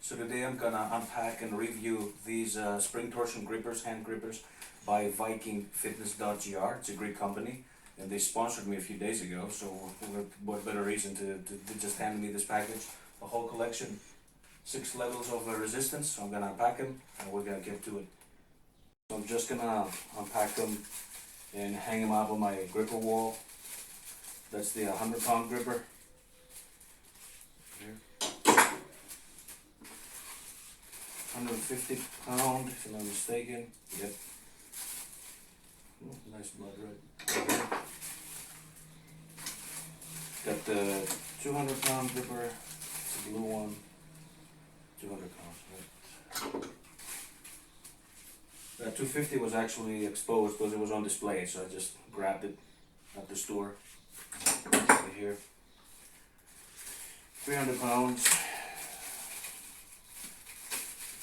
So today I'm gonna unpack and review these spring torsion grippers, hand grippers by Viking Fitness.gr. It's a great company and they sponsored me a few days ago, so what better reason to just hand me this package. A whole collection, 6 levels of resistance. So I'm gonna unpack them and we're gonna get to it. So I'm just gonna unpack them and hang them up on my gripper wall. That's the 100-pound gripper. Here. 150 pound, if I'm not mistaken. Yep. Oh, nice blood red. Got the 200 pound gripper. It's a blue one. 200 pounds, right? That 250 was actually exposed because it was on display, so I just grabbed it at the store. Right here. 300 pounds.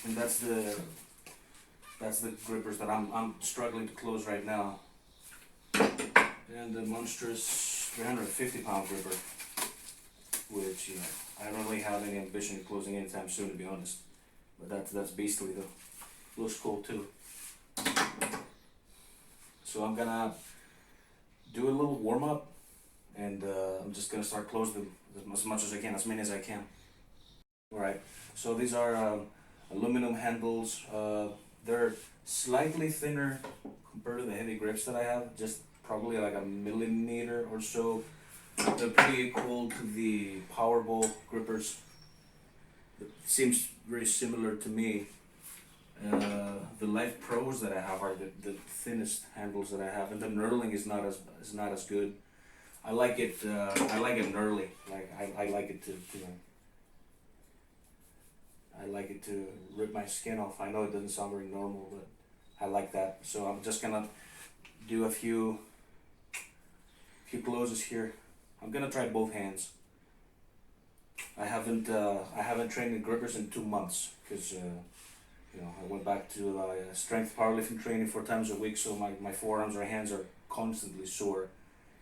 And that's the grippers that I'm struggling to close right now. And the monstrous 350 pound gripper, which I don't really have any ambition of closing anytime soon, to be honest. But that's beastly though. Looks cool too. So I'm gonna do a little warm up, and I'm just gonna start closing them as much as I can, as many as I can. Alright, so these are aluminum handles. They're slightly thinner compared to the heavy grips that I have, just probably like a millimeter or so. They're pretty equal to the Powerball grippers. It seems very similar to me. The Life Pros that I have are the thinnest handles that I have, and the knurling is not as good. I like it knurly. Like I like it I like it to rip my skin off. I know it doesn't sound very normal, but I like that. So I'm just gonna do a few closes here. I'm gonna try both hands. I haven't trained with grippers in 2 months because I went back to strength powerlifting training 4 times a week, so my forearms or hands are constantly sore.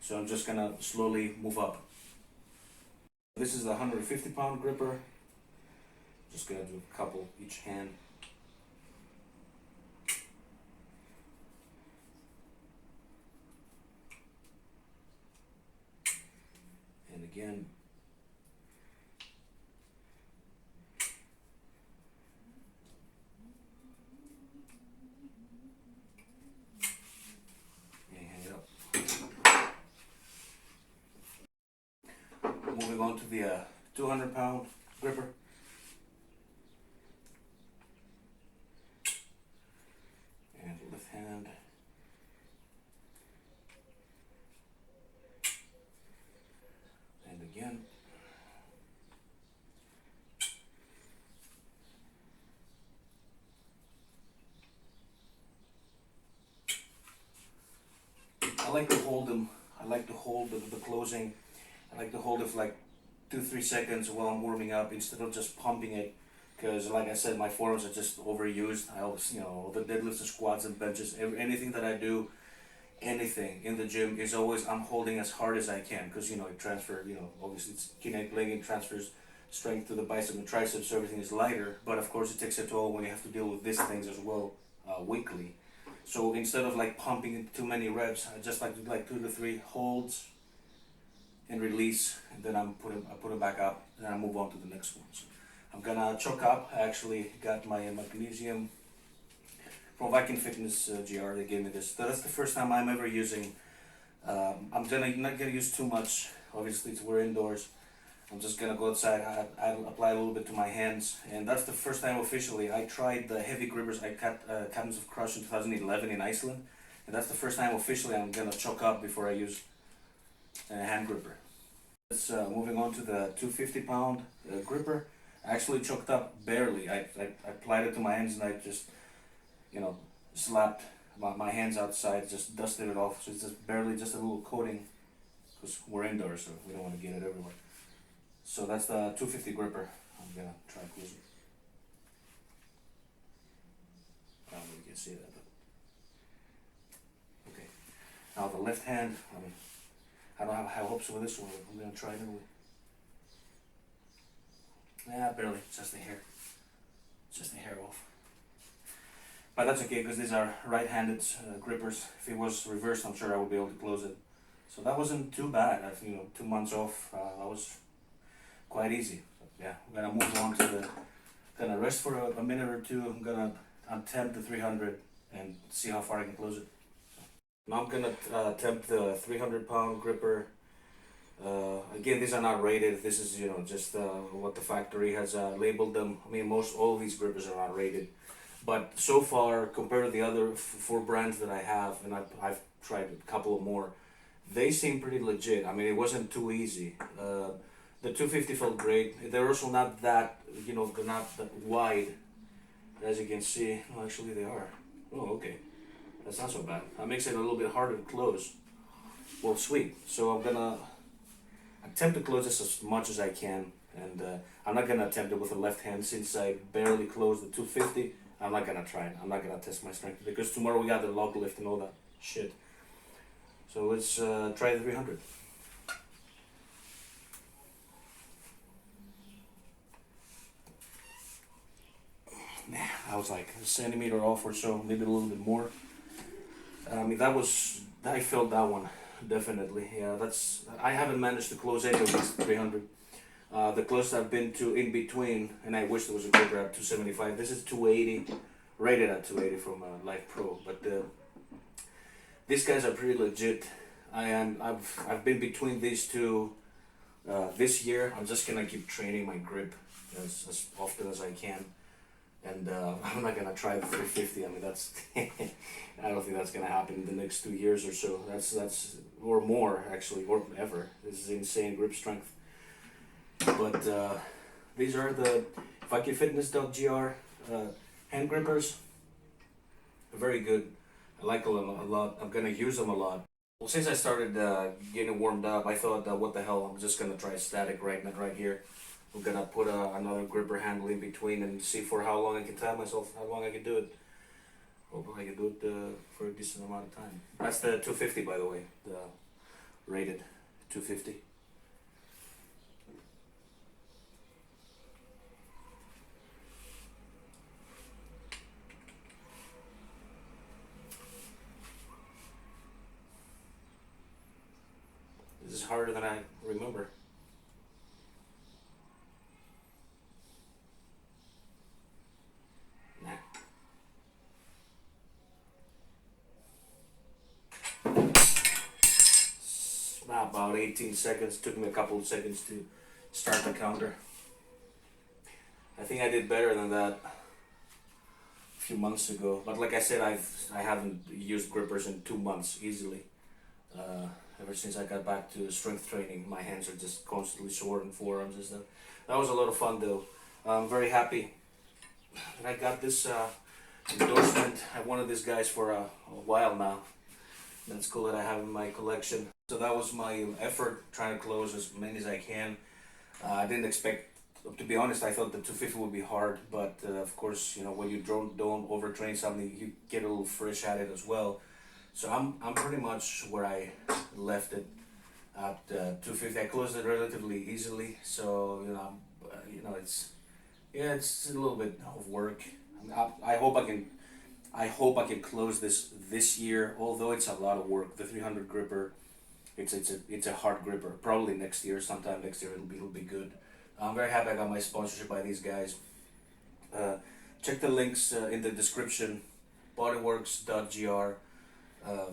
So I'm just gonna slowly move up. This is the 150 pound gripper. Just gonna do a couple each hand. And again. And hang it up. Moving on to the 200 pound gripper. Hand. And again. I like to hold them. I like to hold the closing. I like to hold it for like 2-3 seconds while I'm warming up instead of just pumping it. Because like I said, my forearms are just overused. I always, the deadlifts and squats and benches, anything that I do, anything in the gym is always, I'm holding as hard as I can. Because, it transfers, obviously it's kinetic leg, it transfers strength to the bicep and triceps, so everything is lighter. But of course it takes a toll when you have to deal with these things as well, weekly. So instead of like pumping too many reps, I just like to do like 2 to 3 holds and release, and then I put it back up, and then I move on to the next one. So I'm gonna choke up. I actually got my magnesium from Viking Fitness GR. They gave me this. So that's the first time I'm ever using. I'm not gonna use too much. Obviously, we're indoors. I'm just gonna go outside. I'll apply a little bit to my hands, and that's the first time officially. I tried the heavy grippers. I cut Captains of Crush in 2011 in Iceland, and that's the first time officially I'm gonna choke up before I use a hand gripper. Let's moving on to the 250 pound gripper. I actually choked up barely. I applied it to my hands and I just, slapped my hands outside, just dusted it off. So it's just barely just a little coating because we're indoors, so we don't want to get it everywhere. So that's the 250 gripper. I'm gonna try closing. I don't know if you can see that, but okay. Now the left hand. I don't have high hopes with this one. I'm gonna try it anyway. Yeah, barely, just the hair. just a hair off. But that's okay because these are right-handed grippers. If it was reversed, I'm sure I would be able to close it. So that wasn't too bad. 2 months off, that was quite easy. So, yeah, I'm gonna move on to the, gonna rest for a minute or two. I'm gonna attempt the 300 and see how far I can close it. Now I'm gonna attempt the 300-pound gripper. Again, these are not rated. This is just what the factory has labeled them. I mean, all of these grippers are not rated. But so far, compared to the other four brands that I have, and I've tried a couple more, they seem pretty legit. I mean, it wasn't too easy. The 250 felt great. They're also not that, they're not that wide, as you can see. Oh, actually they are. Oh, okay. That's not so bad. That makes it a little bit harder to close. Well, sweet. So I'm gonna attempt to close this as much as I can. And I'm not gonna attempt it with the left hand since I barely closed the 250. I'm not gonna try it. I'm not gonna test my strength because tomorrow we got the log lift and all that shit. So let's try the 300. Nah, I was like a centimeter off or so, maybe a little bit more. I mean, I felt that one, definitely. Yeah, I haven't managed to close any of these 300. The closest I've been to in between, and I wish there was a gripper at 275. This is 280, rated at 280 from Life Pro. But these guys are pretty legit. I've been between these two this year. I'm just gonna keep training my grip as often as I can, and I'm not gonna try the 350. I mean, that's I don't think that's gonna happen in the next 2 years or so. That's or more actually, or ever. This is insane grip strength. But these are the Viking Fitness.gr hand grippers. Very good. I like them a lot. I'm gonna use them a lot. Well, since I started getting warmed up, I thought, what the hell? I'm just gonna try static right here. I'm gonna put another gripper handle in between and see for how long I can time myself, how long I can do it. Hopefully I can do it for a decent amount of time. That's the 250, by the way, the rated 250. This is harder than I remember. Nah. About 18 seconds. Took me a couple of seconds to start the counter. I think I did better than that a few months ago. But like I said, I haven't used grippers in 2 months easily. Ever since I got back to strength training, my hands are just constantly sore and forearms and stuff. That was a lot of fun though. I'm very happy that I got this endorsement. I've wanted these guys for a while now. That's cool that I have in my collection. So that was my effort, trying to close as many as I can. I didn't expect, to be honest, I thought the 250 would be hard, but of course, when you don't overtrain something, you get a little fresh at it as well. So I'm pretty much where I left it at 250. I closed it relatively easily, so it's a little bit of work. I hope I can close this year, although it's a lot of work. The 300 gripper, it's a hard gripper. Probably next year, sometime next year, it'll be good. I'm very happy I got my sponsorship by these guys. Check the links in the description. Bodyworks.gr.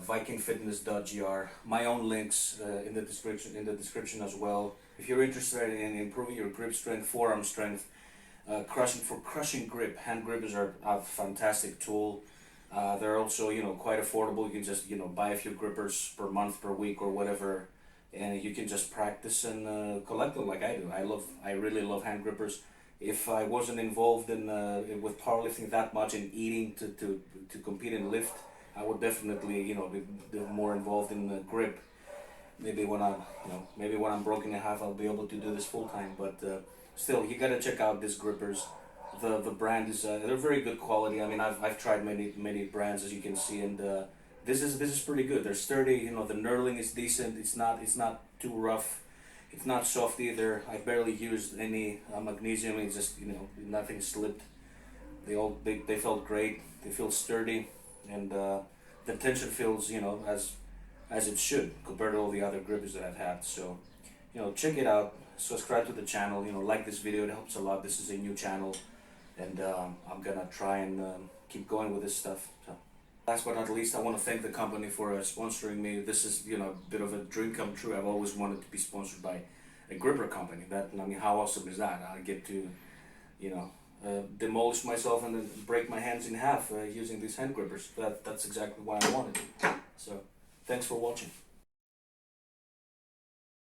VikingFitness.gr. My own links in the description as well. If you're interested in improving your grip strength, forearm strength, crushing grip, hand grippers are a fantastic tool. They're also quite affordable. You can just buy a few grippers per month, per week, or whatever, and you can just practice and collect them like I do. I really love hand grippers. If I wasn't involved with powerlifting that much and eating to compete and lift, I would definitely be more involved in the grip. Maybe when I'm broken in half, I'll be able to do this full time. But still, you gotta check out these grippers. The brand is they're very good quality. I mean, I've tried many brands, as you can see, and this is pretty good. They're sturdy. The knurling is decent. It's not too rough. It's not soft either. I barely used any magnesium. It's just nothing slipped. They felt great. They feel sturdy, and the tension feels, you know, as it should compared to all the other grippers that I've had. So, you know, check it out. Subscribe to the channel. You know, like this video. It helps a lot. This is a new channel, and I'm gonna try and keep going with this stuff. So, last but not least, I want to thank the company for sponsoring me. This is, you know, a bit of a dream come true. I've always wanted to be sponsored by a gripper company. I mean, how awesome is that? I get to, you know, demolish myself and then break my hands in half using these hand grippers. That's exactly why I wanted it. So, thanks for watching.